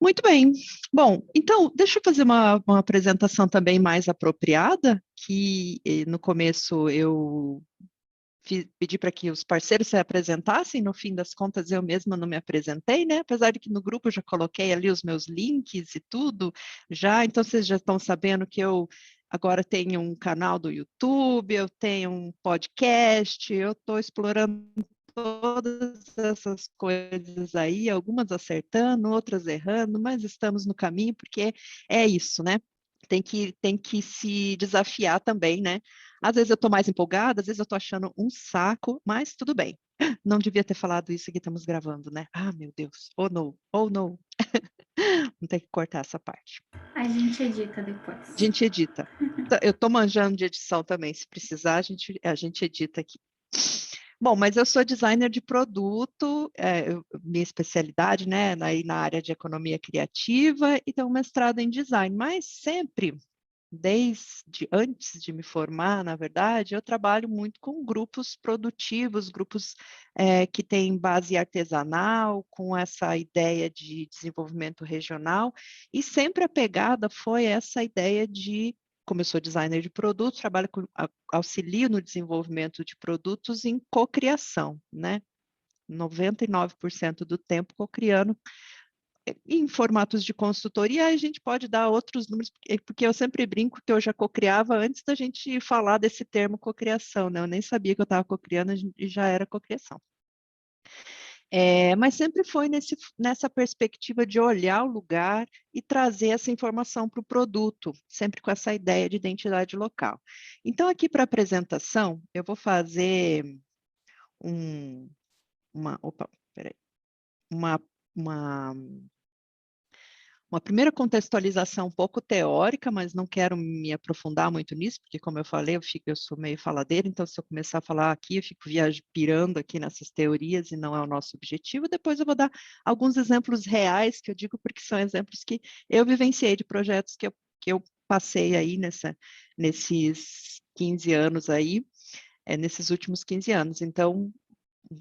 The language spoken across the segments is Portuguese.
Muito bem. Bom, então, deixa eu fazer uma apresentação também mais apropriada, que no começo eu pedi para que os parceiros se apresentassem, no fim das contas eu mesma não me apresentei, né? Apesar de que no grupo eu já coloquei ali os meus links e tudo, já, então vocês já estão sabendo que eu agora tenho um canal do YouTube, eu tenho um podcast, eu estou explorando todas essas coisas aí, algumas acertando, outras errando, mas estamos no caminho, porque é isso, né? Tem que se desafiar também, né? Às vezes eu estou mais empolgada, às vezes eu estou achando um saco, mas tudo bem. Não devia ter falado isso que estamos gravando, né? Ah, meu Deus. Oh, não. Oh, não. Vamos ter que cortar essa parte. A gente edita A depois. gente edita. Eu estou manjando de edição também. Se precisar, a gente edita aqui. Bom, mas eu sou designer de produto, minha especialidade, né, na área de economia criativa e tenho um mestrado em design, mas sempre, desde antes de me formar, na verdade, eu trabalho muito com grupos produtivos, grupos que têm base artesanal, com essa ideia de desenvolvimento regional, e sempre a pegada foi essa ideia de, como eu sou designer de produtos, trabalho com, auxilio no desenvolvimento de produtos em cocriação, né? 99% do tempo cocriando em formatos de consultoria, a gente pode dar outros números, porque eu sempre brinco que eu já cocriava antes da gente falar desse termo cocriação, né? Eu nem sabia que eu estava cocriando e já era cocriação. Mas sempre foi nessa perspectiva de olhar o lugar e trazer essa informação para o produto, sempre com essa ideia de identidade local. Então, aqui para a apresentação, eu vou fazer um, opa, peraí, uma, uma uma primeira contextualização um pouco teórica, mas não quero me aprofundar muito nisso, porque, como eu falei, eu sou meio faladeira, então, se eu começar a falar aqui, eu fico pirando aqui nessas teorias e não é o nosso objetivo. Depois eu vou dar alguns exemplos reais, que eu digo porque são exemplos que eu vivenciei de projetos que eu passei aí nesses 15 anos aí, nesses últimos 15 anos. Então,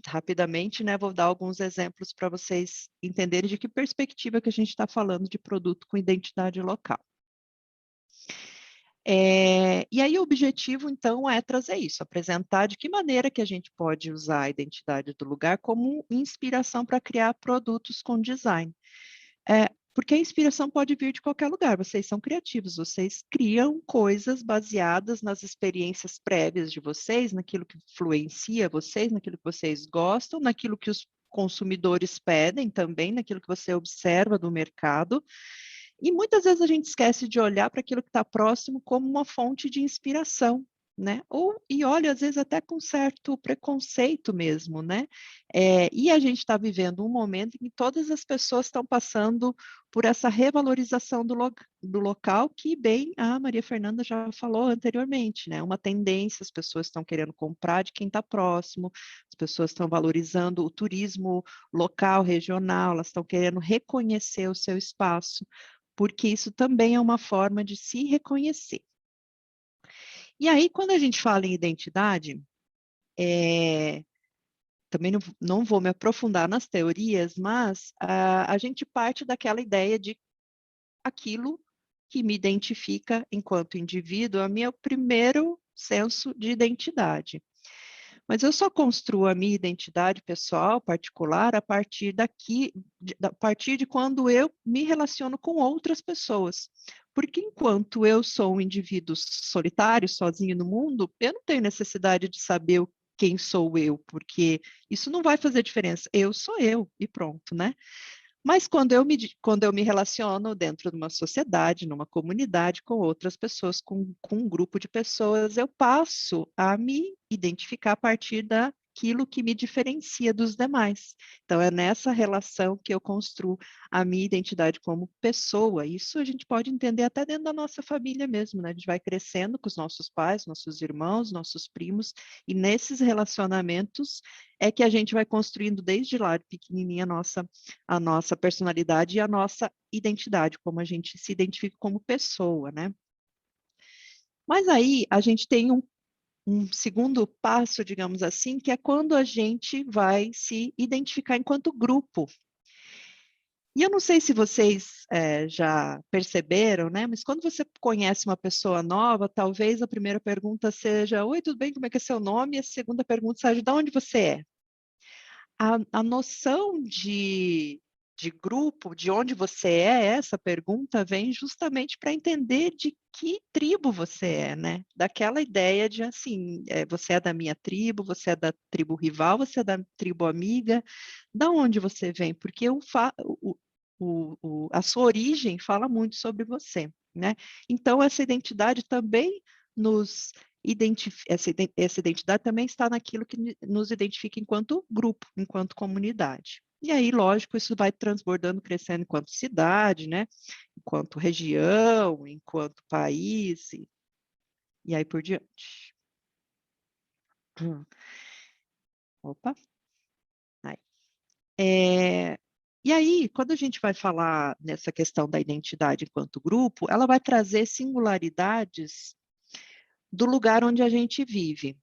rapidamente, né, vou dar alguns exemplos para vocês entenderem de que perspectiva que a gente está falando de produto com identidade local. E aí o objetivo, então, é trazer isso, apresentar de que maneira que a gente pode usar a identidade do lugar como inspiração para criar produtos com design. Porque a inspiração pode vir de qualquer lugar, vocês são criativos, vocês criam coisas baseadas nas experiências prévias de vocês, naquilo que influencia vocês, naquilo que vocês gostam, naquilo que os consumidores pedem também, naquilo que você observa do mercado. E muitas vezes a gente esquece de olhar para aquilo que está próximo como uma fonte de inspiração, né? E olha, às vezes até com certo preconceito mesmo, né? E a gente está vivendo um momento em que todas as pessoas estão passando por essa revalorização do local, que bem a Maria Fernanda já falou anteriormente, né? Uma tendência, as pessoas estão querendo comprar de quem está próximo, as pessoas estão valorizando o turismo local, regional, elas estão querendo reconhecer o seu espaço, porque isso também é uma forma de se reconhecer. E aí, quando a gente fala em identidade, também não vou me aprofundar nas teorias, mas a gente parte daquela ideia de aquilo que me identifica enquanto indivíduo, é o meu primeiro senso de identidade. Mas eu só construo a minha identidade pessoal, particular, a partir de quando eu me relaciono com outras pessoas. Porque enquanto eu sou um indivíduo solitário, sozinho no mundo, eu não tenho necessidade de saber quem sou eu, porque isso não vai fazer diferença. Eu sou eu e pronto, né? Mas quando eu me relaciono dentro de uma sociedade, numa comunidade, com outras pessoas, com um grupo de pessoas, eu passo a me identificar a partir daquilo que me diferencia dos demais. Então, é nessa relação que eu construo a minha identidade como pessoa. Isso a gente pode entender até dentro da nossa família mesmo, né? A gente vai crescendo com os nossos pais, nossos irmãos, nossos primos, e nesses relacionamentos é que a gente vai construindo desde lá, de pequenininha, a nossa personalidade e a nossa identidade, como a gente se identifica como pessoa, né? Mas aí a gente tem um segundo passo, digamos assim, que é quando a gente vai se identificar enquanto grupo. E eu não sei se vocês já perceberam, né? Mas quando você conhece uma pessoa nova, talvez a primeira pergunta seja: oi, tudo bem? Como é que é seu nome? E a segunda pergunta seja: de onde você é? A noção de grupo, de onde você é, essa pergunta vem justamente para entender de que tribo você é, né? Daquela ideia de assim, você é da minha tribo, você é da tribo rival, você é da tribo amiga, da onde você vem? Porque a sua origem fala muito sobre você, né? Então, essa identidade também nos essa identidade também está naquilo que nos identifica enquanto grupo, enquanto comunidade. E aí, lógico, isso vai transbordando, crescendo enquanto cidade, né? Enquanto região, enquanto país, e aí por diante. Opa, aí. E aí, quando a gente vai falar nessa questão da identidade enquanto grupo, ela vai trazer singularidades do lugar onde a gente vive.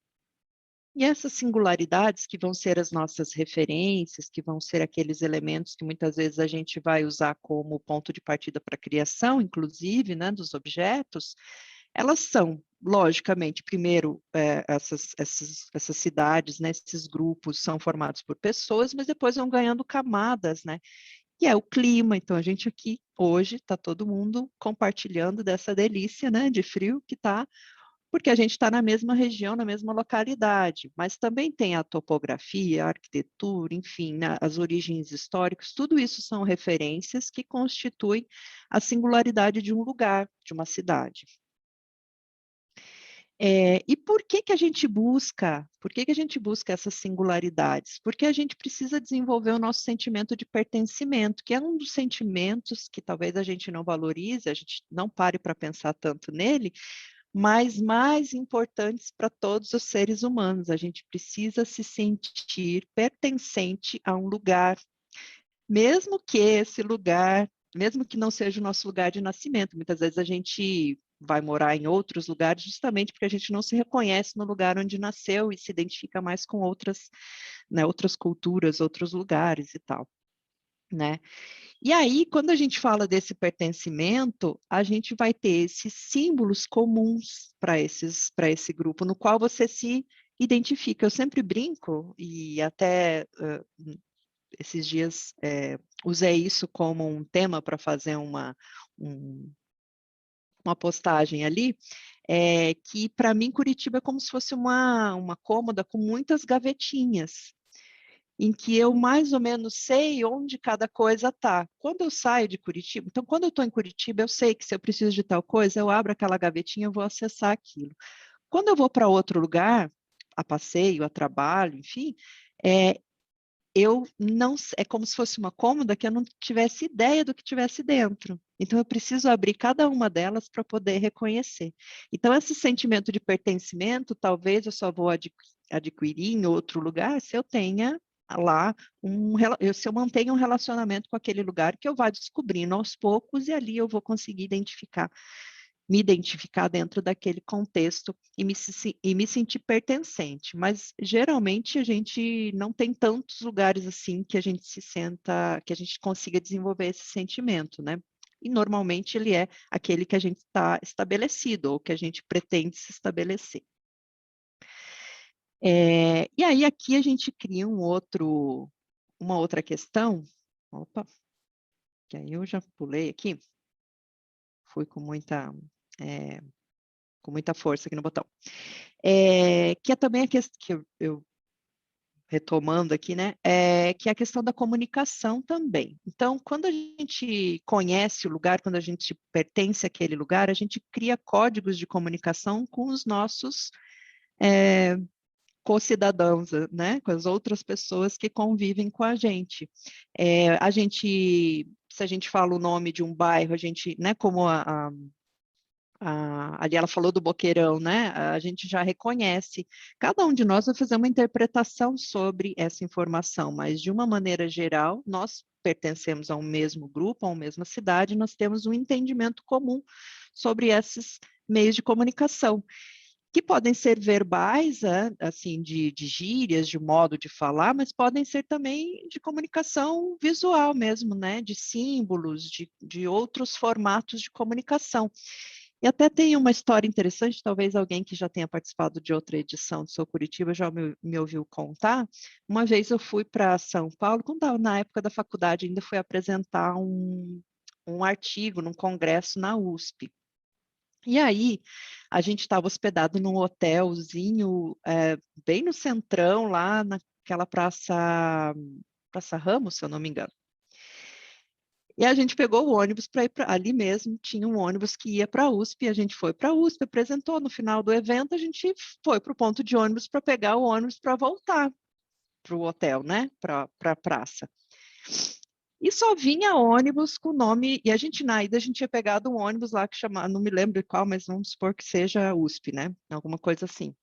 E essas singularidades que vão ser as nossas referências, que vão ser aqueles elementos que muitas vezes a gente vai usar como ponto de partida para a criação, inclusive, né, dos objetos, elas são, logicamente, primeiro, essas cidades, né, esses grupos são formados por pessoas, mas depois vão ganhando camadas, né? E é o clima, então a gente aqui hoje está todo mundo compartilhando dessa delícia, né, de frio que está, porque a gente está na mesma região, na mesma localidade, mas também tem a topografia, a arquitetura, enfim, né, as origens históricas, tudo isso são referências que constituem a singularidade de um lugar, de uma cidade. E por que a gente busca essas singularidades? Porque a gente precisa desenvolver o nosso sentimento de pertencimento, que é um dos sentimentos que talvez a gente não valorize, a gente não pare para pensar tanto nele, mas mais importantes para todos os seres humanos. A gente precisa se sentir pertencente a um lugar, mesmo que esse lugar, mesmo que não seja o nosso lugar de nascimento. Muitas vezes a gente vai morar em outros lugares justamente porque a gente não se reconhece no lugar onde nasceu e se identifica mais com outras, né, outras culturas, outros lugares e tal, né? E aí, quando a gente fala desse pertencimento, a gente vai ter esses símbolos comuns para esse grupo, no qual você se identifica. Eu sempre brinco, e até esses dias usei isso como um tema para fazer uma postagem ali, que para mim Curitiba é como se fosse uma cômoda com muitas gavetinhas, em que eu mais ou menos sei onde cada coisa está. Quando eu saio de Curitiba, então quando eu estou em Curitiba, eu sei que se eu preciso de tal coisa, eu abro aquela gavetinha, eu vou acessar aquilo. Quando eu vou para outro lugar, a passeio, a trabalho, enfim, eu não, é como se fosse uma cômoda que eu não tivesse ideia do que tivesse dentro. Então, eu preciso abrir cada uma delas para poder reconhecer. Então, esse sentimento de pertencimento, talvez eu só vou adquirir em outro lugar se eu tenha lá se eu mantenho um relacionamento com aquele lugar que eu vá descobrindo aos poucos e ali eu vou conseguir me identificar dentro daquele contexto e me sentir pertencente. Mas geralmente a gente não tem tantos lugares assim que a gente se senta, que a gente consiga desenvolver esse sentimento, né? E normalmente ele é aquele que a gente está estabelecido ou que a gente pretende se estabelecer. E aí aqui a gente cria uma outra questão. Opa, que aí eu já pulei aqui, fui com muita força aqui no botão. Que é também a questão que eu retomando aqui, né? Que é a questão da comunicação também. Então, quando a gente conhece o lugar, quando a gente pertence àquele lugar, a gente cria códigos de comunicação com os nossos co-cidadãos, né? Com as outras pessoas que convivem com a gente. Se a gente fala o nome de um bairro, a gente, né? Como ali ela falou do boqueirão, né? A gente já reconhece. Cada um de nós vai fazer uma interpretação sobre essa informação, mas de uma maneira geral, nós pertencemos a um mesmo grupo, a uma mesma cidade, nós temos um entendimento comum sobre esses meios de comunicação. que podem ser verbais, assim, de gírias, de modo de falar, mas podem ser também de comunicação visual mesmo, né? De símbolos, de outros formatos de comunicação. E até tem uma história interessante, talvez alguém que já tenha participado de outra edição do Sou Curitiba já me ouviu contar. Uma vez eu fui para São Paulo, quando estava na época da faculdade, ainda fui apresentar um artigo num congresso na USP. E aí, a gente estava hospedado num hotelzinho bem no centrão, lá naquela Praça Ramos, se eu não me engano. E a gente pegou o ônibus para ir para ali mesmo, tinha um ônibus que ia para a USP, a gente foi para a USP, apresentou, no final do evento a gente foi para o ponto de ônibus para pegar o ônibus para voltar para o hotel, né, para a praça. E só vinha ônibus com o nome, e a gente na ida a gente tinha pegado um ônibus lá que chamava, não me lembro qual, mas vamos supor que seja USP, né, alguma coisa assim.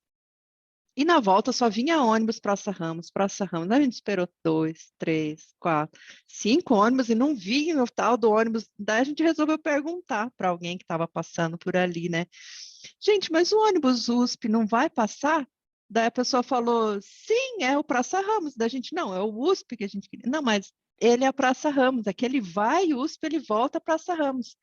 E na volta só vinha ônibus Praça Ramos, Praça Ramos. A gente esperou 2, 3, 4, 5 ônibus e não vinha o tal do ônibus. Daí a gente resolveu perguntar para alguém que estava passando por ali, né? Gente, mas o ônibus USP não vai passar? Daí a pessoa falou, sim, é o Praça Ramos. Da gente, não, é o USP que a gente queria. Não, mas ele é a Praça Ramos, é que ele vai USP, ele volta a Praça Ramos.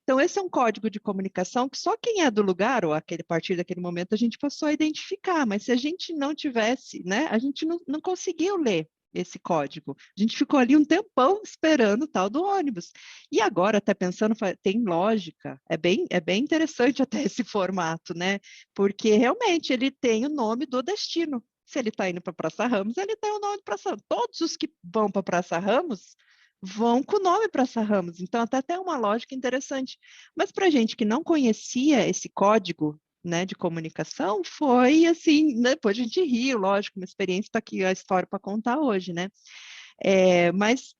Então, esse é um código de comunicação que só quem é do lugar, ou a partir daquele momento, a gente passou a identificar, mas se a gente não tivesse, né, a gente não conseguiu ler esse código. A gente ficou ali um tempão esperando o tal do ônibus. E agora, até pensando, tem lógica, é bem interessante até esse formato, né? Porque realmente ele tem o nome do destino. Se ele está indo para Praça Ramos, ele tem o nome de Praça Ramos. Todos os que vão para Praça Ramos vão com o nome Praça Ramos. Então, até tem uma lógica interessante. Mas para gente que não conhecia esse código, né, de comunicação, foi assim, né, depois a gente riu, lógico, uma experiência está aqui a história para contar hoje, né? Mas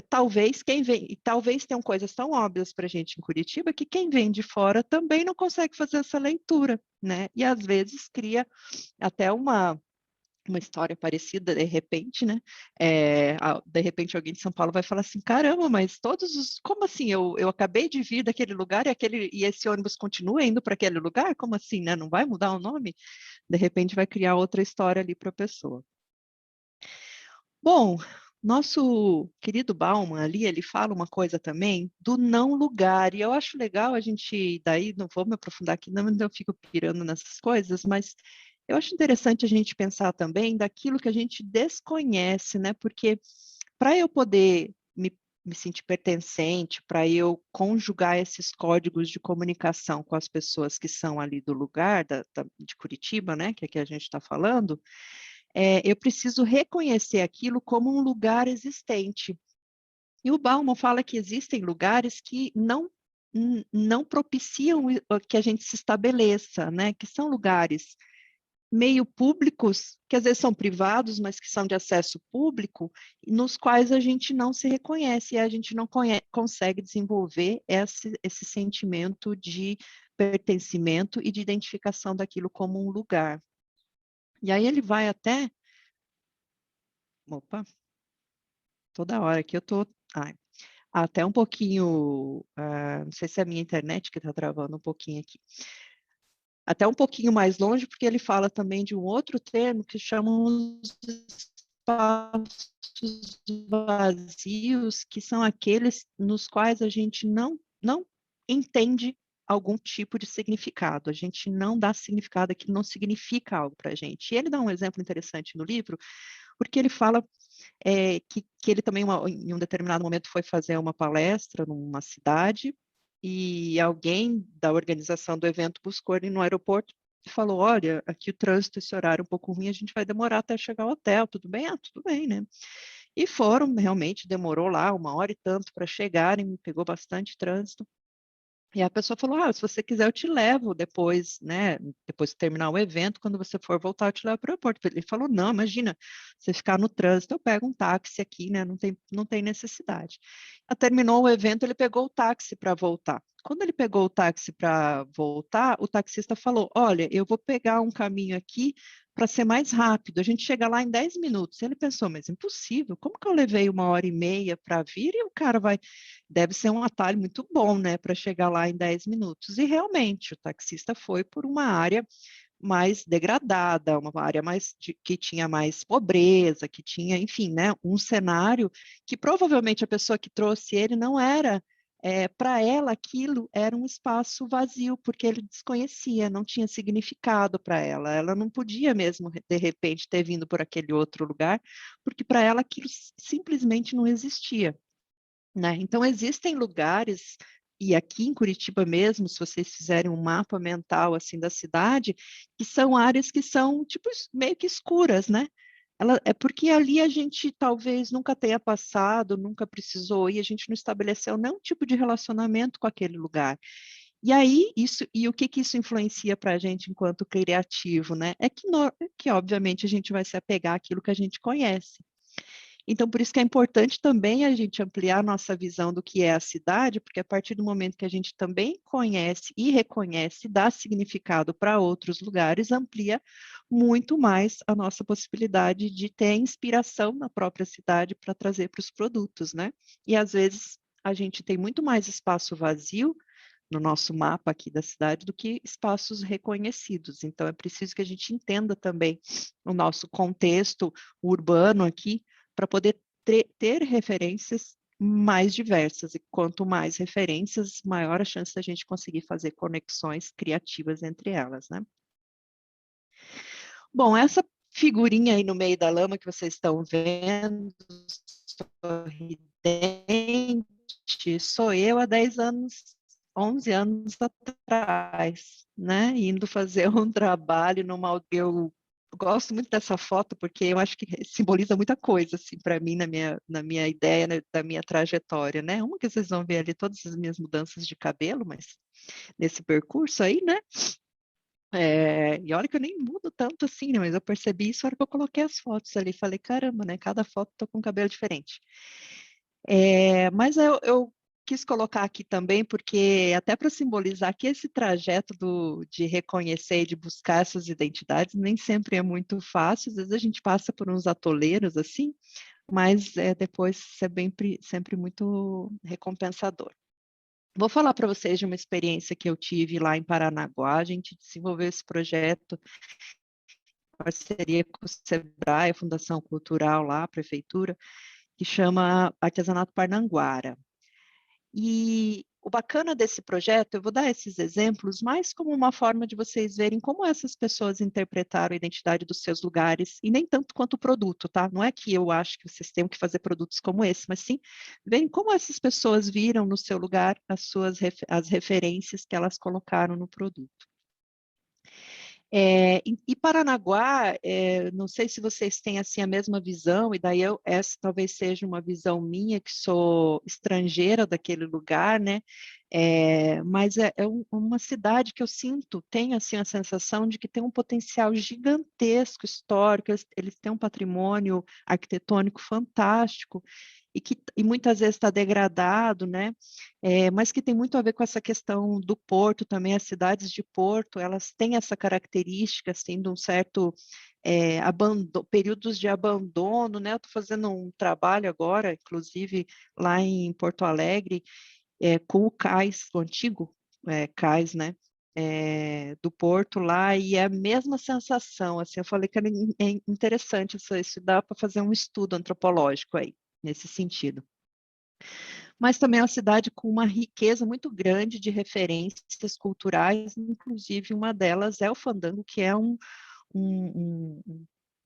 talvez quem vem, talvez tenham coisas tão óbvias para a gente em Curitiba que quem vem de fora também não consegue fazer essa leitura, né? E às vezes cria até uma história parecida, de repente, né? De repente alguém de São Paulo vai falar assim, caramba, mas todos os... Como assim? Eu acabei de vir daquele lugar e esse ônibus continua indo para aquele lugar? Como assim, né? Não vai mudar o nome? De repente vai criar outra história ali para a pessoa. Bom, nosso querido Bauman ali, ele fala uma coisa também do não lugar, e eu acho legal a gente, daí não vou me aprofundar aqui, não eu fico pirando nessas coisas, mas eu acho interessante a gente pensar também daquilo que a gente desconhece, né? Porque para eu poder me sentir pertencente, para eu conjugar esses códigos de comunicação com as pessoas que são ali do lugar, de Curitiba, né? Que aqui a gente está falando, eu preciso reconhecer aquilo como um lugar existente. E o Bauman fala que existem lugares que não propiciam que a gente se estabeleça, né? Que são lugares meio públicos, que às vezes são privados, mas que são de acesso público, nos quais a gente não se reconhece e a gente não consegue desenvolver esse sentimento de pertencimento e de identificação daquilo como um lugar. E aí ele vai até... Opa, toda hora que eu tô... até um pouquinho... não sei se é a minha internet que está travando um pouquinho aqui. Até um pouquinho mais longe, porque ele fala também de um outro termo que chamam os espaços vazios, que são aqueles nos quais a gente não entende algum tipo de significado, a gente não dá significado, aquilo não significa algo para a gente. E ele dá um exemplo interessante no livro, porque ele fala que ele também, em um determinado momento, foi fazer uma palestra numa cidade, e alguém da organização do evento buscou ele no aeroporto e falou, olha, aqui o trânsito, esse horário é um pouco ruim, a gente vai demorar até chegar ao hotel, tudo bem? Tudo bem, né? E foram, realmente, demorou lá 1 hora e tanto para chegarem, pegou bastante trânsito. E a pessoa falou, se você quiser eu te levo depois, né, depois de terminar o evento, quando você for voltar eu te levo para o aeroporto. Ele falou, não, imagina, você ficar no trânsito, eu pego um táxi aqui, né, não tem necessidade. Terminou o evento, ele pegou o táxi para voltar. Quando ele pegou o táxi para voltar, o taxista falou, olha, eu vou pegar um caminho aqui para ser mais rápido. A gente chega lá em 10 minutos. Ele pensou, mas impossível, como que eu levei 1h30 para vir e o cara vai... Deve ser um atalho muito bom, né, para chegar lá em 10 minutos. E realmente, o taxista foi por uma área mais degradada, uma área que tinha mais pobreza, que tinha, enfim, né, um cenário que provavelmente a pessoa que trouxe ele não era, para ela aquilo era um espaço vazio, porque ele desconhecia, não tinha significado para ela. Ela não podia mesmo, de repente, ter vindo por aquele outro lugar, porque para ela aquilo simplesmente não existia. Né? Então, existem lugares, e aqui em Curitiba mesmo, se vocês fizerem um mapa mental assim da cidade, que são áreas que são tipo meio que escuras, né? É porque ali a gente talvez nunca tenha passado, nunca precisou ir, a gente não estabeleceu nenhum tipo de relacionamento com aquele lugar. E aí, o que isso influencia para a gente enquanto criativo, né? É que, obviamente, a gente vai se apegar àquilo que a gente conhece. Então, por isso que é importante também a gente ampliar a nossa visão do que é a cidade, porque a partir do momento que a gente também conhece e reconhece, dá significado para outros lugares, amplia muito mais a nossa possibilidade de ter inspiração na própria cidade para trazer para os produtos, né? E às vezes a gente tem muito mais espaço vazio no nosso mapa aqui da cidade do que espaços reconhecidos. Então, é preciso que a gente entenda também o nosso contexto urbano aqui, para poder ter referências mais diversas. E quanto mais referências, maior a chance da gente conseguir fazer conexões criativas entre elas, né? Bom, essa figurinha aí no meio da lama que vocês estão vendo, sorridente, sou eu há 10 anos, 11 anos atrás, né? Indo fazer um trabalho numa aldeia. Eu gosto muito dessa foto porque eu acho que simboliza muita coisa, assim, para mim, na minha ideia, né, da minha trajetória, né? Uma que vocês vão ver ali todas as minhas mudanças de cabelo, mas nesse percurso aí, né? E olha que eu nem mudo tanto assim, né? Mas eu percebi isso na hora que eu coloquei as fotos ali. Falei, caramba, né? Cada foto tô com um cabelo diferente. Mas eu quis colocar aqui também, porque até para simbolizar que esse trajeto de reconhecer e de buscar essas identidades nem sempre é muito fácil. Às vezes a gente passa por uns atoleiros assim, mas depois é sempre muito recompensador. Vou falar para vocês de uma experiência que eu tive lá em Paranaguá. A gente desenvolveu esse projeto em parceria com o Sebrae, a Fundação Cultural lá, a Prefeitura, que chama Artesanato Parnanguara. E o bacana desse projeto, eu vou dar esses exemplos mais como uma forma de vocês verem como essas pessoas interpretaram a identidade dos seus lugares, e nem tanto quanto o produto, tá? Não é que eu acho que vocês tenham que fazer produtos como esse, mas sim verem como essas pessoas viram no seu lugar as referências que elas colocaram no produto. E Paranaguá, não sei se vocês têm assim a mesma visão, e daí essa talvez seja uma visão minha, que sou estrangeira daquele lugar, né? Mas uma cidade que eu sinto, tenho assim a sensação de que tem um potencial gigantesco histórico, eles têm um patrimônio arquitetônico fantástico, e muitas vezes está degradado, né? Mas que tem muito a ver com essa questão do porto também. As cidades de porto, elas têm essa característica, assim, de um certo períodos de abandono, né? Eu estou fazendo um trabalho agora, inclusive lá em Porto Alegre, com o cais, o antigo cais, né? Do porto lá, e é a mesma sensação, assim, eu falei que é interessante isso dá para fazer um estudo antropológico aí, nesse sentido. Mas também é uma cidade com uma riqueza muito grande de referências culturais, inclusive uma delas é o fandango, que é um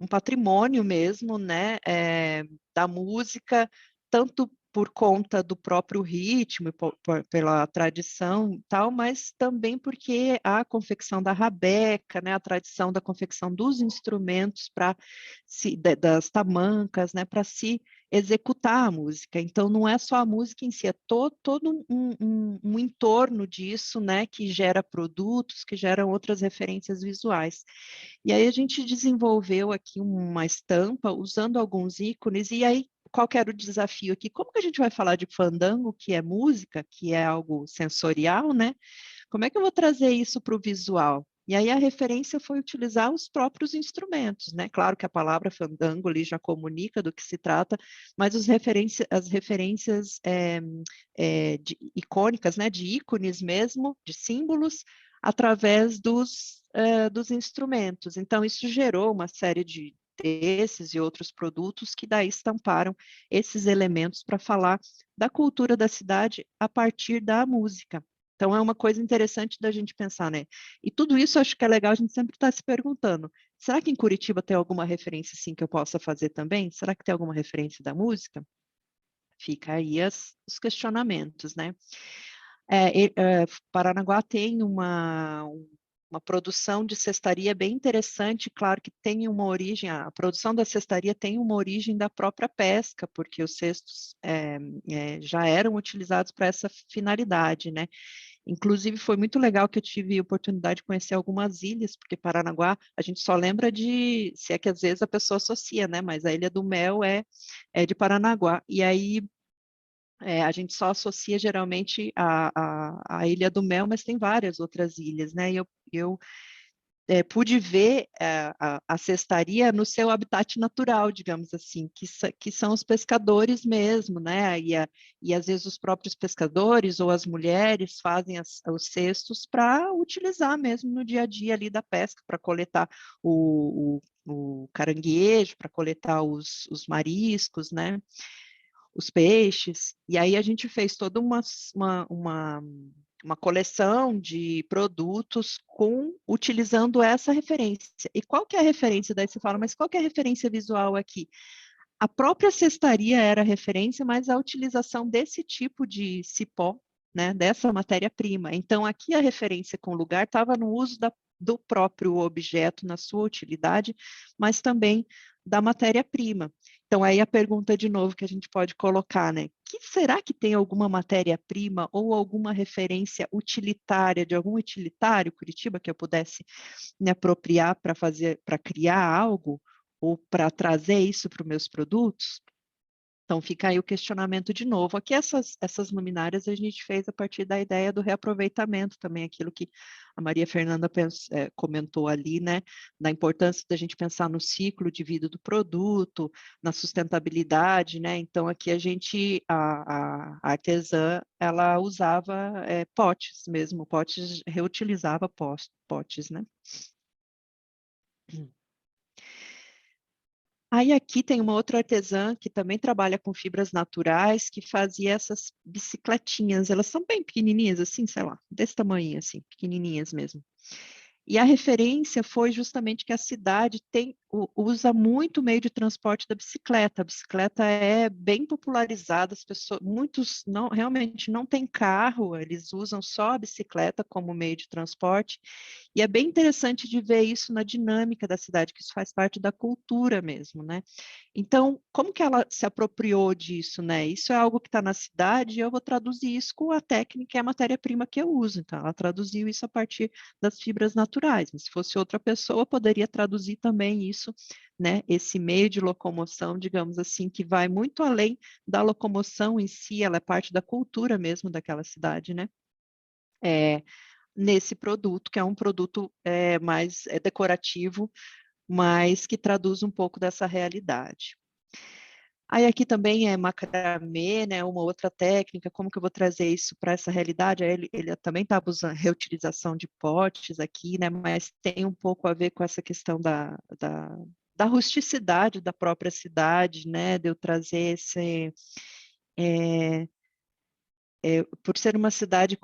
patrimônio mesmo, né, da música, tanto por conta do próprio ritmo, pela tradição e tal, mas também porque a confecção da rabeca, né, a tradição da confecção dos instrumentos das tamancas, né, para se executar a música. Então, não é só a música em si, é todo um entorno disso, né, que gera produtos, que geram outras referências visuais. E aí a gente desenvolveu aqui uma estampa usando alguns ícones, e aí qual que era o desafio aqui? Como que a gente vai falar de fandango, que é música, que é algo sensorial, né? Como é que eu vou trazer isso para o visual? E aí a referência foi utilizar os próprios instrumentos, né? Claro que a palavra fandango ali já comunica do que se trata, mas as referências icônicas, né? De ícones mesmo, de símbolos, através dos instrumentos. Então, isso gerou uma série desses e outros produtos que daí estamparam esses elementos para falar da cultura da cidade a partir da música. Então, é uma coisa interessante da gente pensar, né? E tudo isso acho que é legal a gente sempre estar se perguntando, será que em Curitiba tem alguma referência, sim, que eu possa fazer também? Será que tem alguma referência da música? Fica aí os questionamentos, né? Paranaguá tem uma produção de cestaria bem interessante, claro que tem uma origem, a produção da cestaria tem uma origem da própria pesca, porque os cestos já eram utilizados para essa finalidade, né? Inclusive, foi muito legal que eu tive a oportunidade de conhecer algumas ilhas, porque Paranaguá, a gente só lembra se é que às vezes a pessoa associa, né? Mas a Ilha do Mel é de Paranaguá. E aí, a gente só associa geralmente a Ilha do Mel, mas tem várias outras ilhas, né? E eu pude ver a cestaria no seu habitat natural, digamos assim, que são os pescadores mesmo, né? E às vezes os próprios pescadores ou as mulheres fazem os cestos para utilizar mesmo no dia a dia ali da pesca, para coletar o caranguejo, para coletar os mariscos, né? Os peixes, e aí a gente fez toda uma coleção de produtos utilizando essa referência. E qual que é a referência? Daí você fala, mas qual que é a referência visual aqui? A própria cestaria era a referência, mas a utilização desse tipo de cipó, né, dessa matéria-prima. Então, aqui a referência com o lugar estava no uso do próprio objeto, na sua utilidade, mas também da matéria-prima. Então, aí a pergunta de novo que a gente pode colocar, né? Será que tem alguma matéria-prima ou alguma referência utilitária, de algum utilitário, Curitiba, que eu pudesse me apropriar para criar algo? Ou para trazer isso para os meus produtos? Então, fica aí o questionamento de novo. Aqui, essas luminárias a gente fez a partir da ideia do reaproveitamento também, aquilo que a Maria Fernanda comentou ali, né? Da importância da gente pensar no ciclo de vida do produto, na sustentabilidade, né? Então, aqui a artesã, ela usava potes mesmo, reutilizava potes, né? Aí aqui tem uma outra artesã que também trabalha com fibras naturais, que fazia essas bicicletinhas. Elas são bem pequenininhas, assim, sei lá, desse tamanho, assim, pequenininhas mesmo. E a referência foi justamente que a cidade usa muito o meio de transporte da bicicleta. A bicicleta é bem popularizada, muitos realmente não têm carro, eles usam só a bicicleta como meio de transporte. E é bem interessante de ver isso na dinâmica da cidade, que isso faz parte da cultura mesmo, né? Então, como que ela se apropriou disso, né? Isso é algo que está na cidade e eu vou traduzir isso com a técnica e a matéria-prima que eu uso. Então, ela traduziu isso a partir das fibras naturais. Mas se fosse outra pessoa, poderia traduzir também isso, né? Esse meio de locomoção, digamos assim, que vai muito além da locomoção em si, ela é parte da cultura mesmo daquela cidade, né? Nesse produto, que é um produto mais decorativo, mas que traduz um pouco dessa realidade. Aí aqui também é macramê, né, uma outra técnica, como que eu vou trazer isso para essa realidade? Aí ele também estava usando reutilização de potes aqui, né, mas tem um pouco a ver com essa questão da rusticidade da própria cidade, né, de eu trazer é, por ser uma cidade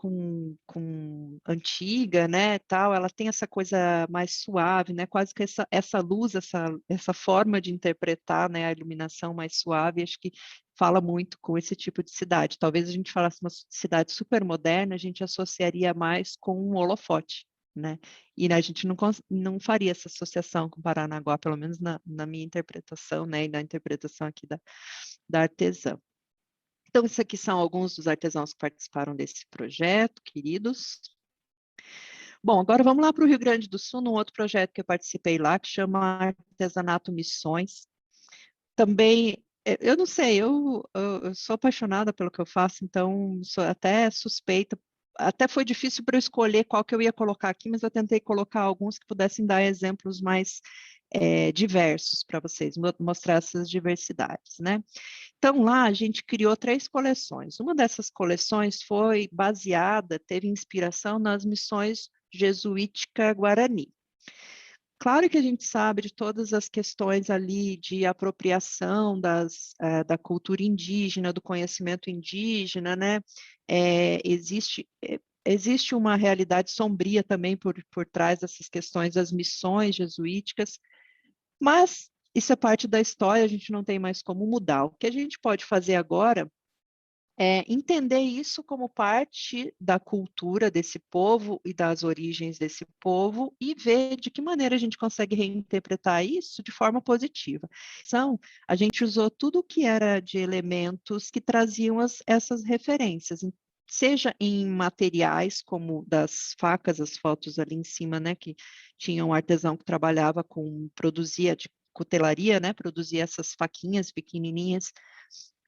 antiga, né, tal, ela tem essa coisa mais suave, né, quase que essa luz, essa forma de interpretar, né, a iluminação mais suave, acho que fala muito com esse tipo de cidade. Talvez a gente falasse uma cidade super moderna, a gente associaria mais com um holofote, né, e a gente não faria essa associação com Paranaguá, pelo menos na minha interpretação, né, e na interpretação aqui da artesã. Então, esses aqui são alguns dos artesãos que participaram desse projeto, queridos. Bom, agora vamos lá para o Rio Grande do Sul, num outro projeto que eu participei lá, que chama Artesanato Missões. Também, eu não sei, eu sou apaixonada pelo que eu faço, então sou até suspeita, até foi difícil para eu escolher qual que eu ia colocar aqui, mas eu tentei colocar alguns que pudessem dar exemplos mais diversos para vocês, mostrar essas diversidades, né? Então, lá a gente criou 3 coleções. Uma dessas coleções foi baseada, teve inspiração nas missões jesuítica Guarani. Claro que a gente sabe de todas as questões ali de apropriação da cultura indígena, do conhecimento indígena, né? Existe uma realidade sombria também por trás dessas questões das missões jesuíticas, mas isso é parte da história, a gente não tem mais como mudar. O que a gente pode fazer agora entender isso como parte da cultura desse povo e das origens desse povo e ver de que maneira a gente consegue reinterpretar isso de forma positiva. Então, a gente usou tudo o que era de elementos que traziam essas referências, seja em materiais como das facas, as fotos ali em cima, né, que tinha um artesão que trabalhava produzia de cutelaria, né, produzia essas faquinhas pequenininhas,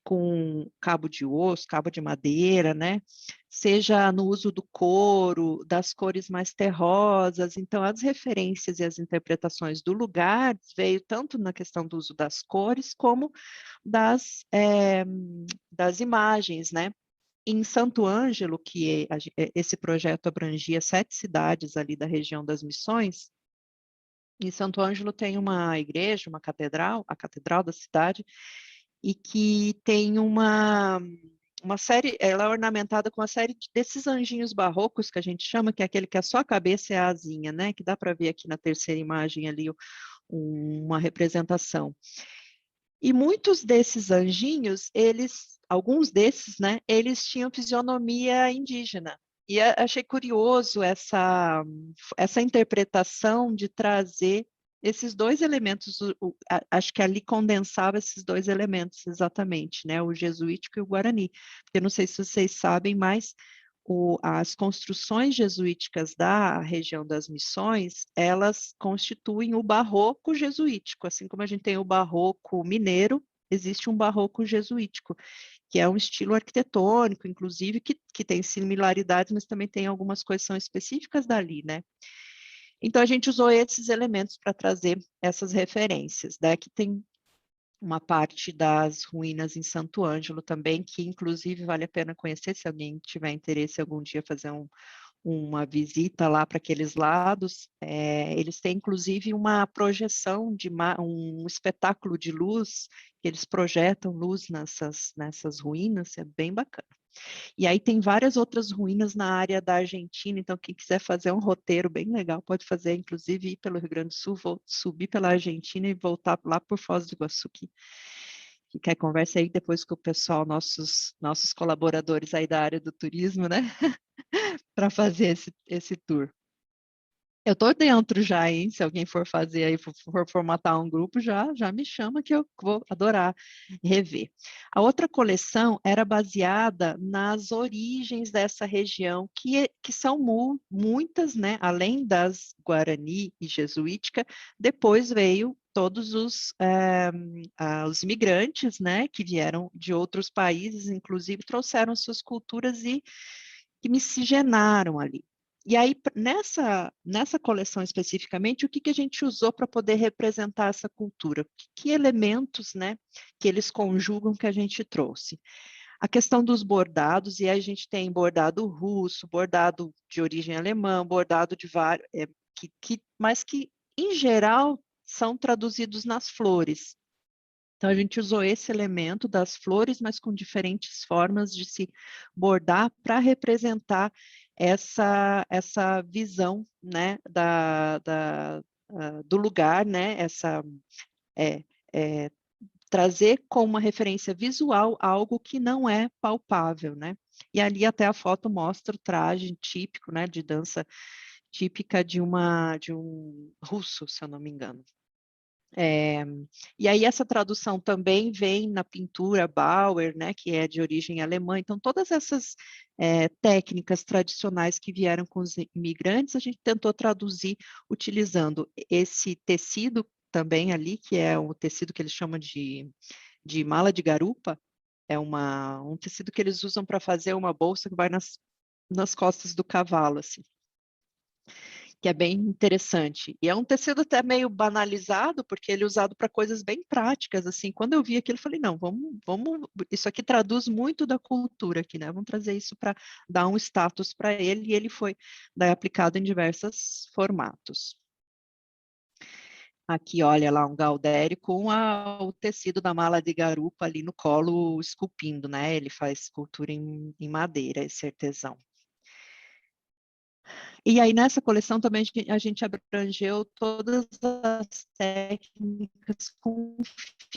com cabo de osso, cabo de madeira, né? Seja no uso do couro, das cores mais terrosas. Então, as referências e as interpretações do lugar veio tanto na questão do uso das cores, como das imagens, né? Em Santo Ângelo, esse projeto abrangia 7 cidades ali da região das Missões, em Santo Ângelo tem uma igreja, uma catedral, a catedral da cidade, e que tem uma série, ela é ornamentada com uma série desses anjinhos barrocos que a gente chama, que é aquele que é só a cabeça e a asinha, né? Que dá para ver aqui na terceira imagem ali uma representação. E muitos desses anjinhos, alguns desses, né? Eles tinham fisionomia indígena. E achei curioso essa interpretação de trazer esses 2 elementos, acho que ali condensava esses 2 elementos exatamente, né? O jesuítico e o guarani. Porque não sei se vocês sabem, mas as construções jesuíticas da região das Missões, elas constituem o barroco jesuítico, assim como a gente tem o barroco mineiro, existe um barroco jesuítico, que é um estilo arquitetônico, inclusive, que tem similaridades, mas também tem algumas coisas que são específicas dali, né? Então, a gente usou esses elementos para trazer essas referências, né? Que tem uma parte das ruínas em Santo Ângelo também, que inclusive vale a pena conhecer, se alguém tiver interesse algum dia fazer uma visita lá para aqueles lados. Eles têm inclusive uma projeção um espetáculo de luz, que eles projetam luz nessas ruínas, é bem bacana. E aí tem várias outras ruínas na área da Argentina, então quem quiser fazer um roteiro bem legal, pode fazer, inclusive ir pelo Rio Grande do Sul, subir pela Argentina e voltar lá por Foz do Iguaçu, que quer conversa aí depois com o pessoal, nossos colaboradores aí da área do turismo, né? Para fazer esse tour. Eu tô dentro já, hein? Se alguém for fazer aí, for formatar um grupo, já me chama que eu vou adorar rever. A outra coleção era baseada nas origens dessa região, que são muitas, né? Além das Guarani e Jesuítica, depois veio todos os imigrantes, né? Que vieram de outros países, inclusive trouxeram suas culturas e que miscigenaram ali. E aí, nessa coleção especificamente, o que a gente usou para poder representar essa cultura? Que elementos, né, que eles conjugam que a gente trouxe? A questão dos bordados, e aí a gente tem bordado russo, bordado de origem alemã, bordado de vários, mas que, em geral, são traduzidos nas flores. Então, a gente usou esse elemento das flores, mas com diferentes formas de se bordar para representar essa visão, né, do lugar, né, é, é, trazer como uma referência visual algo que não é palpável, né? E ali até a foto mostra o traje típico, né, de dança típica de um russo, se eu não me engano. E aí essa tradução também vem na pintura Bauer, né, que é de origem alemã. Então, todas essas técnicas tradicionais que vieram com os imigrantes, a gente tentou traduzir utilizando esse tecido também ali, que é o tecido que eles chamam de mala de garupa, é um tecido que eles usam para fazer uma bolsa que vai nas costas do cavalo, assim, que é bem interessante. E é um tecido até meio banalizado, porque ele é usado para coisas bem práticas, assim. Quando eu vi aquilo, eu falei, não, isso aqui traduz muito da cultura aqui, né? Vamos trazer isso para dar um status para ele, e ele foi daí aplicado em diversos formatos. Aqui, olha lá, um Galdério com o tecido da mala de garupa ali no colo, esculpindo, né? Ele faz escultura em madeira, esse artesão. E aí, nessa coleção também a gente abrangeu todas as técnicas com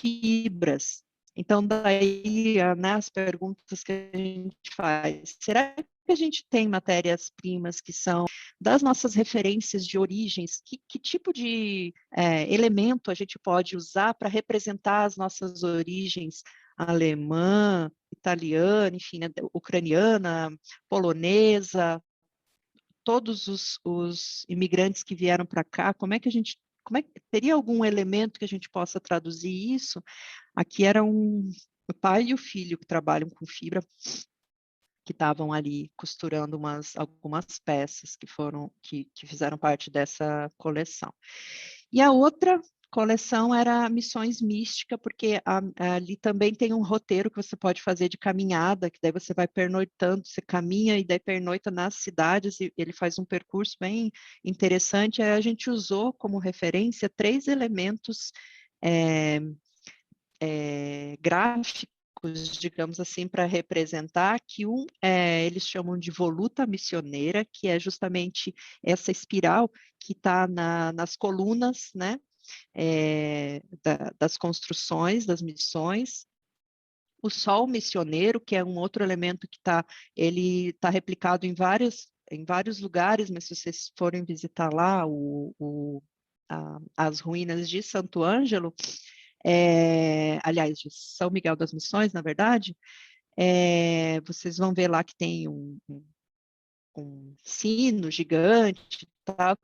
fibras. Então, daí, né, as perguntas que a gente faz. Será que a gente tem matérias-primas que são das nossas referências de origens? Que tipo de elemento a gente pode usar para representar as nossas origens alemã, italiana, enfim, né, ucraniana, polonesa, todos os imigrantes que vieram para cá, teria algum elemento que a gente possa traduzir isso? Aqui era o pai e o filho que trabalham com fibra, que estavam ali costurando algumas peças que fizeram parte dessa coleção. E a outra coleção era Missões Mística, porque ali também tem um roteiro que você pode fazer de caminhada, que daí você vai pernoitando, você caminha e daí pernoita nas cidades, e ele faz um percurso bem interessante. Aí a gente usou como referência 3 elementos gráficos, digamos assim, para representar, que eles chamam de voluta missioneira, que é justamente essa espiral que está nas colunas, né, das construções, das missões. O sol missioneiro, que é um outro elemento que ele está replicado em vários lugares, mas se vocês forem visitar lá as ruínas de Santo Ângelo, aliás, de São Miguel das Missões, na verdade, vocês vão ver lá que tem um sino gigante, tal,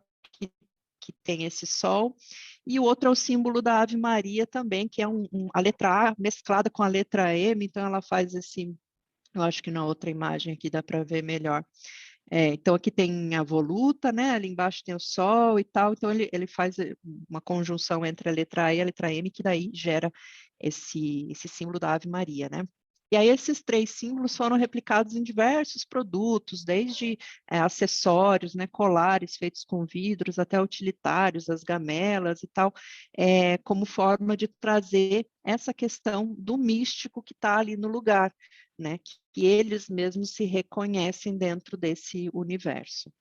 que tem esse sol, e o outro é o símbolo da Ave Maria também, que é a letra A mesclada com a letra M, então ela faz eu acho que na outra imagem aqui dá para ver melhor. Então aqui tem a voluta, né? Ali embaixo tem o sol e tal, então ele faz uma conjunção entre a letra A e a letra M, que daí gera esse símbolo da Ave Maria, né? E aí esses 3 símbolos foram replicados em diversos produtos, desde acessórios, né, colares feitos com vidros, até utilitários, as gamelas e tal, como forma de trazer essa questão do místico que está ali no lugar, né, que eles mesmos se reconhecem dentro desse universo.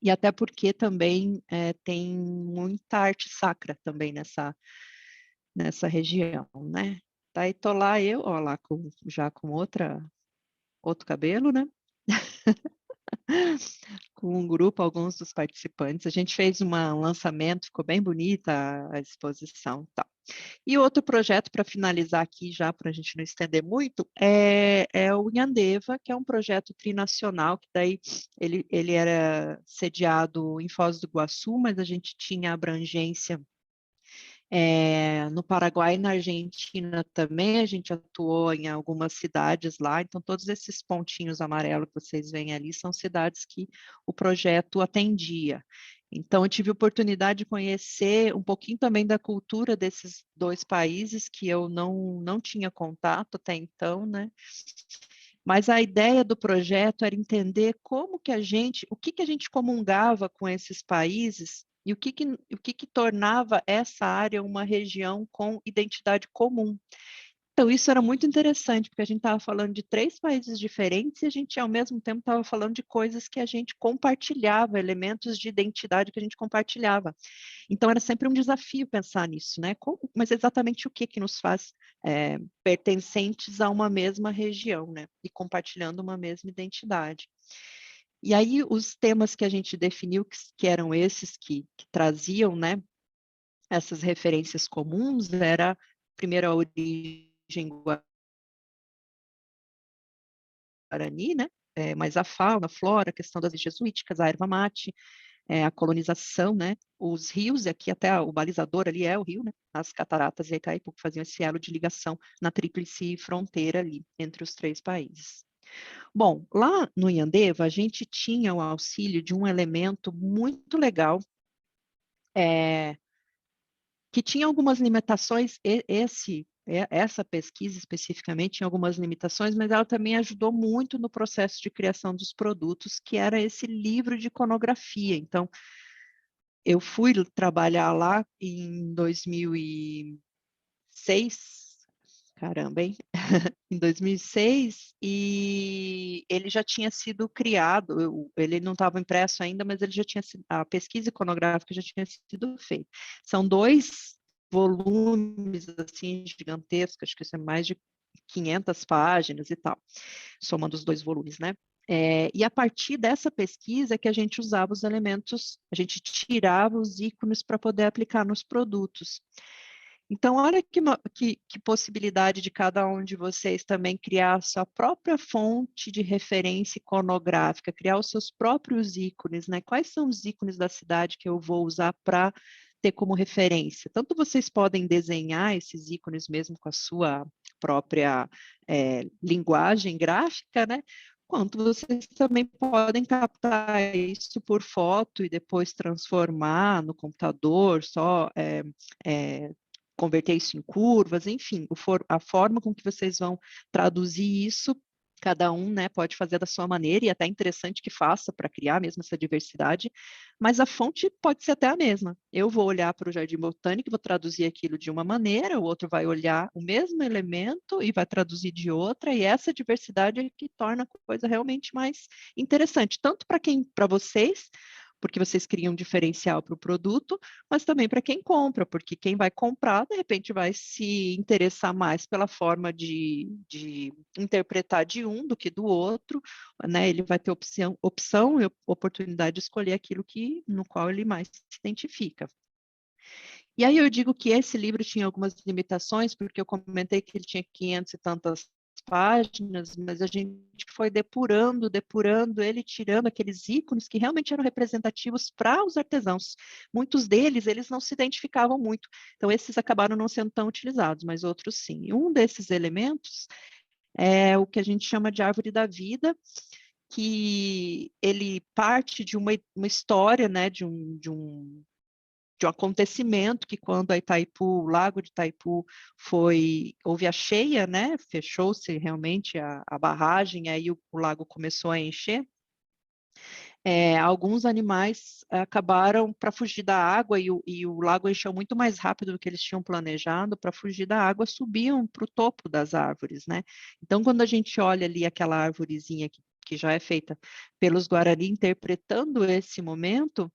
E até porque também tem muita arte sacra também nessa região, né? Daí tô lá eu, ó, lá já com outro cabelo, né? Com um grupo, alguns dos participantes. A gente fez um lançamento, ficou bem bonita a exposição e tal. E outro projeto, para finalizar aqui, já para a gente não estender muito, é o Inhandeva, que é um projeto trinacional, que daí ele era sediado em Foz do Iguaçu, mas a gente tinha abrangência no Paraguai e na Argentina também, a gente atuou em algumas cidades lá, então todos esses pontinhos amarelos que vocês veem ali são cidades que o projeto atendia. Então, eu tive a oportunidade de conhecer um pouquinho também da cultura desses 2 países que eu não tinha contato até então, né? Mas a ideia do projeto era entender o que a gente comungava com esses países e o que tornava essa área uma região com identidade comum. Então, isso era muito interessante, porque a gente estava falando de 3 países diferentes e a gente, ao mesmo tempo, estava falando de coisas que a gente compartilhava, elementos de identidade que a gente compartilhava. Então, era sempre um desafio pensar nisso, né? Mas exatamente o que nos faz pertencentes a uma mesma região, né? E compartilhando uma mesma identidade. E aí, os temas que a gente definiu, que eram esses que traziam, né, essas referências comuns, era, primeiro, a origem guarani, né? Mas a fauna, a flora, a questão das jesuíticas, a erva mate, a colonização, né? Os rios, e aqui até o balizador ali é o rio, né? As cataratas e Itaipu, que faziam esse elo de ligação na tríplice fronteira ali entre os 3 países. Bom, lá no Yandeva, a gente tinha o auxílio de um elemento muito legal, é, que tinha algumas limitações, essa pesquisa especificamente tinha algumas limitações, mas ela também ajudou muito no processo de criação dos produtos, que era esse livro de iconografia. Então, eu fui trabalhar lá em 2006, caramba, hein? Em 2006, e ele já tinha sido criado, ele não estava impresso ainda, mas ele já tinha sido, a pesquisa iconográfica já tinha sido feita. São 2 volumes, assim, gigantescos, acho que são mais de 500 páginas e tal, somando os 2 volumes, né? E a partir dessa pesquisa é que a gente usava os elementos, a gente tirava os ícones para poder aplicar nos produtos. Então, olha que possibilidade de cada um de vocês também criar a sua própria fonte de referência iconográfica, criar os seus próprios ícones, né? Quais são os ícones da cidade que eu vou usar para ter como referência? Tanto vocês podem desenhar esses ícones mesmo com a sua própria linguagem gráfica, né? Quanto vocês também podem captar isso por foto e depois transformar no computador, só converter isso em curvas, enfim, a forma com que vocês vão traduzir isso, cada um, né, pode fazer da sua maneira, e até interessante que faça para criar mesmo essa diversidade, mas a fonte pode ser até a mesma. Eu vou olhar para o Jardim Botânico, vou traduzir aquilo de uma maneira, o outro vai olhar o mesmo elemento e vai traduzir de outra, e essa diversidade é que torna a coisa realmente mais interessante, tanto para vocês, porque vocês criam um diferencial para o produto, mas também para quem compra, porque quem vai comprar, de repente, vai se interessar mais pela forma de interpretar de um do que do outro, né? Ele vai ter opção e oportunidade de escolher aquilo no qual ele mais se identifica. E aí eu digo que esse livro tinha algumas limitações, porque eu comentei que ele tinha 500 e tantas páginas, mas a gente foi depurando ele, tirando aqueles ícones que realmente eram representativos para os artesãos. Muitos deles, eles não se identificavam muito, então esses acabaram não sendo tão utilizados, mas outros sim. E um desses elementos é o que a gente chama de árvore da vida, que ele parte de uma história, né, de um acontecimento que quando o Lago de Itaipu houve a cheia, né? Fechou-se realmente a barragem, aí o lago começou a encher. Alguns animais acabaram para fugir da água e o lago encheu muito mais rápido do que eles tinham planejado. Para fugir da água, subiam para o topo das árvores, né? Então, quando a gente olha ali aquela árvorezinha que já é feita pelos Guarani, interpretando esse momento,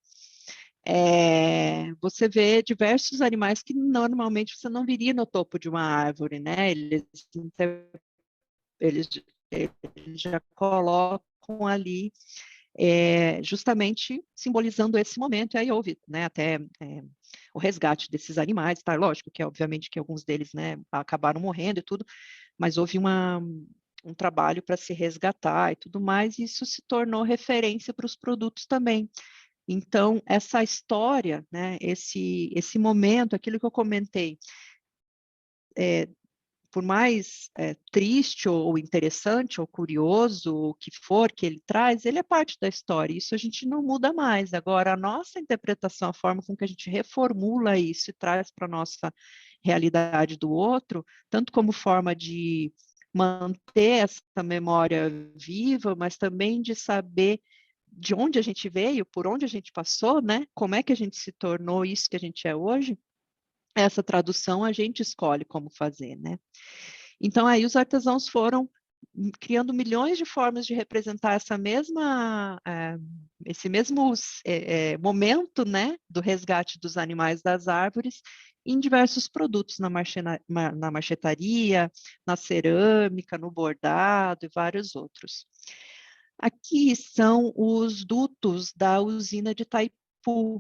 você vê diversos animais que normalmente você não viria no topo de uma árvore, né? Eles, eles já colocam ali justamente simbolizando esse momento, e aí houve, né, até o resgate desses animais, tá? Lógico que, obviamente, que alguns deles, né, acabaram morrendo e tudo, mas houve um trabalho para se resgatar e tudo mais, e isso se tornou referência para os produtos também. Então, essa história, né, esse momento, aquilo que eu comentei, por mais triste ou interessante ou curioso, o que for que ele traz, ele é parte da história, isso a gente não muda mais. Agora, a nossa interpretação, a forma com que a gente reformula isso e traz para a nossa realidade do outro, tanto como forma de manter essa memória viva, mas também de saber de onde a gente veio, por onde a gente passou, né? Como é que a gente se tornou isso que a gente é hoje? Essa tradução a gente escolhe como fazer, né? Então aí os artesãos foram criando milhões de formas de representar esse mesmo momento, né, do resgate dos animais das árvores em diversos produtos, na marchetaria, na cerâmica, no bordado e vários outros. Aqui são os dutos da usina de Itaipu,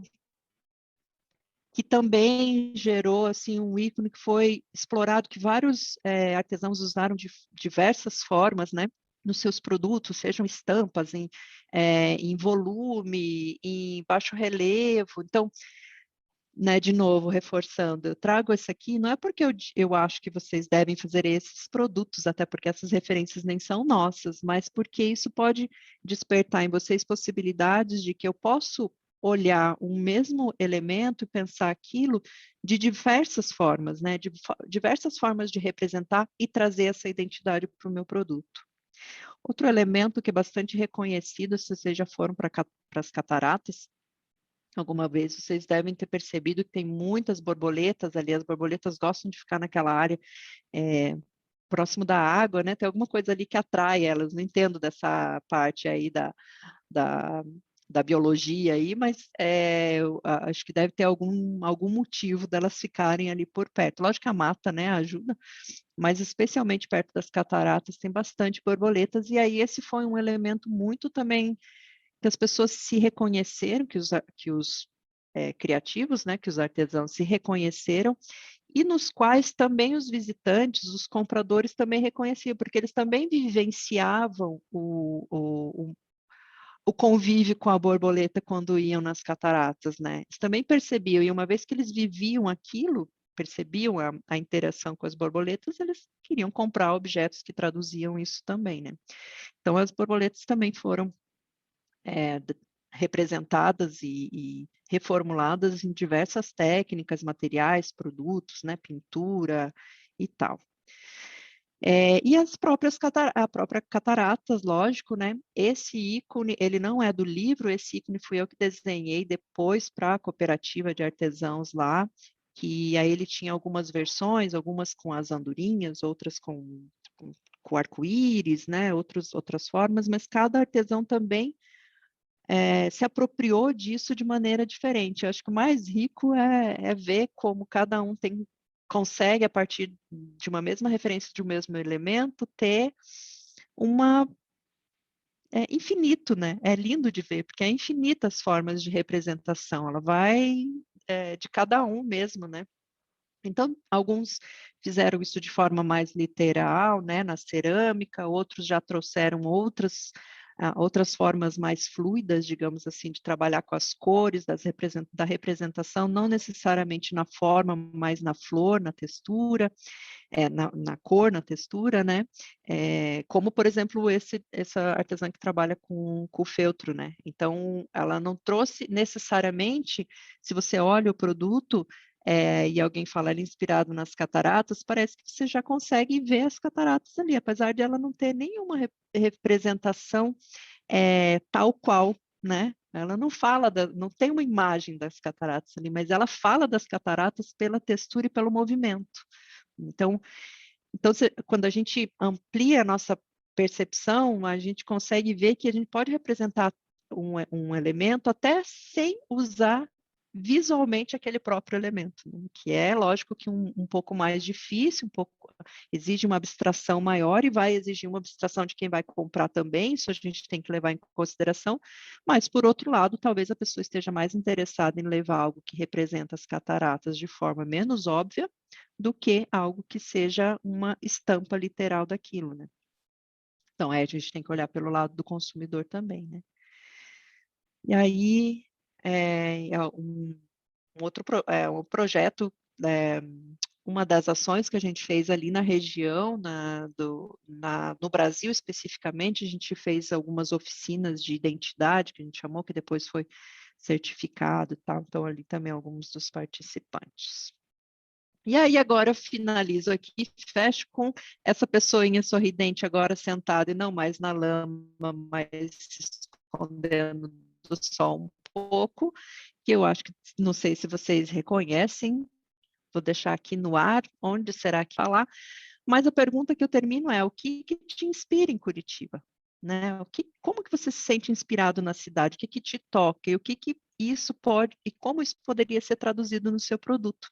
que também gerou assim um ícone que foi explorado, que vários artesãos usaram de diversas formas, né, nos seus produtos, sejam estampas em volume, em baixo relevo. Então, né, de novo, reforçando, eu trago esse aqui, não é porque eu acho que vocês devem fazer esses produtos, até porque essas referências nem são nossas, mas porque isso pode despertar em vocês possibilidades de que eu posso olhar um mesmo elemento e pensar aquilo de diversas formas, né, diversas formas de representar e trazer essa identidade para o meu produto. Outro elemento que é bastante reconhecido, se vocês já foram para as cataratas, alguma vez vocês devem ter percebido que tem muitas borboletas ali, as borboletas gostam de ficar naquela área próximo da água, né? Tem alguma coisa ali que atrai elas, não entendo dessa parte aí da, da biologia aí, mas acho que deve ter algum motivo delas ficarem ali por perto. Lógico que a mata, né, ajuda, mas especialmente perto das cataratas tem bastante borboletas, e aí esse foi um elemento muito também que as pessoas se reconheceram, que os criativos, né, que os artesãos se reconheceram, e nos quais também os visitantes, os compradores também reconheciam, porque eles também vivenciavam o convívio com a borboleta quando iam nas cataratas, né? Eles também percebiam, e uma vez que eles viviam aquilo, percebiam a interação com as borboletas, eles queriam comprar objetos que traduziam isso também, né? Então, as borboletas também foram representadas e reformuladas em diversas técnicas, materiais, produtos, né, pintura e tal. E as próprias a própria cataratas, lógico, né? Esse ícone, ele não é do livro, esse ícone fui eu que desenhei depois para a cooperativa de artesãos lá, que aí ele tinha algumas versões, algumas com as andorinhas, outras com arco-íris, né? Outras formas, mas cada artesão também se apropriou disso de maneira diferente. Eu acho que o mais rico é ver como cada um consegue, a partir de uma mesma referência de um mesmo elemento, ter uma... É infinito, né? É lindo de ver, porque é infinitas formas de representação. Ela vai de cada um mesmo, né? Então, alguns fizeram isso de forma mais literal, né, na cerâmica, outros já trouxeram outras formas mais fluidas, digamos assim, de trabalhar com as cores da representação, não necessariamente na forma, mas na flor, na textura, na cor, na textura, né? Como, por exemplo, essa artesã que trabalha com feltro, né? Então, ela não trouxe necessariamente, se você olha o produto, e alguém fala ele inspirado nas cataratas, parece que você já consegue ver as cataratas ali, apesar de ela não ter nenhuma representação tal qual, né? Ela não fala, não tem uma imagem das cataratas ali, mas ela fala das cataratas pela textura e pelo movimento. Então, quando a gente amplia a nossa percepção, a gente consegue ver que a gente pode representar um elemento até sem usar visualmente aquele próprio elemento, né? Que é lógico que um pouco mais difícil, exige uma abstração maior e vai exigir uma abstração de quem vai comprar também, isso a gente tem que levar em consideração, mas por outro lado, talvez a pessoa esteja mais interessada em levar algo que representa as cataratas de forma menos óbvia do que algo que seja uma estampa literal daquilo, né? Então, a gente tem que olhar pelo lado do consumidor também, né? E aí, um projeto, uma das ações que a gente fez ali na região, no Brasil especificamente, a gente fez algumas oficinas de identidade, que a gente chamou, que depois foi certificado e tal, então ali também alguns dos participantes. E aí agora eu finalizo aqui, fecho com essa pessoinha sorridente agora sentada e não mais na lama, mas se escondendo do sol um pouco, que eu acho que, não sei se vocês reconhecem, vou deixar aqui no ar, onde será que falar, mas a pergunta que eu termino é, o que te inspira em Curitiba? Né? Como que você se sente inspirado na cidade? O que te toca? E o que isso pode, e como isso poderia ser traduzido no seu produto?